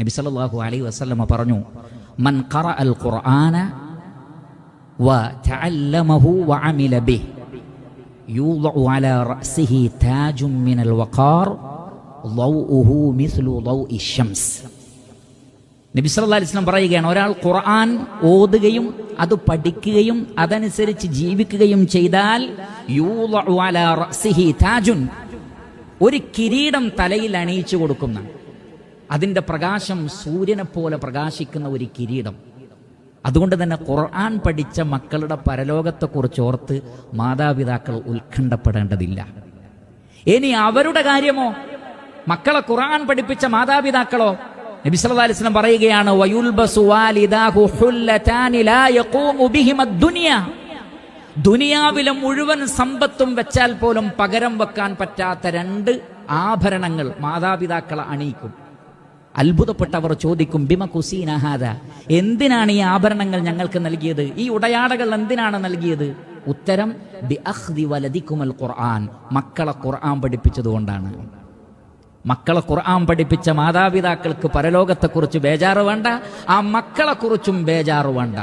നബി സല്ലല്ലാഹു അലൈഹി വസല്ലമ പറഞ്ഞു, മൻ ഖറഅൽ ഖുർആന വ തഅല്ലമഹു വ അമില ബിഹി യൂളഉ അലാ റഅസിഹി താജുൻ മിനൽ വഖാർ ളൗഉഹു മിസ്ലു ളൗഇ ശംസ്. നബി സല്ലല്ലാഹു അലൈഹി വസല്ലം പറയുകയാണ്, ഒരാൾ ഖുർആൻ ഓതുകയും അത് പഠിക്കുകയും അതനുസരിച്ച് ജീവിക്കുകയും ചെയ്താൽ യൂളഉ അലാ റഅസിഹി താജുൻ, ഒരു കിരീടം തലയിൽ അണിയിച്ചു കൊടുക്കുന്ന, അതിൻ്റെ പ്രകാശം സൂര്യനെ പോലെ പ്രകാശിക്കുന്ന ഒരു കിരീടം. അതുകൊണ്ട് തന്നെ ഖുർആൻ പഠിച്ച മക്കളുടെ പരലോകത്തെക്കുറിച്ച് ഓർത്ത് മാതാപിതാക്കൾ ഉത്കണ്ഠപ്പെടേണ്ടതില്ല. ഇനി അവരുടെ കാര്യമോ, മക്കളെ ഖുർആൻ പഠിപ്പിച്ച മാതാപിതാക്കളോ? നബി സല്ലല്ലാഹു അലൈഹി വസല്ലം പറയുകയാണ്, വയുൽബസു വാലിദാഹു ഹുല്ലതാനി ലാ യഖൂമു ബിഹിമ ദുനിയ, ദുനിയാവിലെ മുഴുവൻ സമ്പത്തും വെച്ചാൽ പോലും പകരം വെക്കാൻ പറ്റാത്ത 2 ആഭരണങ്ങൾ മാതാപിതാക്കളെ അണിയിക്കും. അത്ഭുതപ്പെട്ടവർ ചോദിക്കും, ബിമ കുസീന ഹാദ, എന്തിനാണ് ഈ ആഭരണങ്ങൾ ഞങ്ങൾക്ക് നൽകിയത്, ഈ ഉടയാടകൾ എന്തിനാണ് നൽകിയത്? ഉത്തരം, ബി അഖ്ദി വലദിക്കുമൽ ഖുർആൻ, മക്കളെ ഖുർആൻ പഠിപ്പിച്ചതുകൊണ്ടാണ്. മക്കളെ ഖുർആൻ പഠിപ്പിച്ച മാതാപിതാക്കൾക്ക് പരലോകത്തെക്കുറിച്ച് ബേജാറ് വേണ്ട, ആ മക്കളെക്കുറിച്ചും ബേജാറ് വേണ്ട.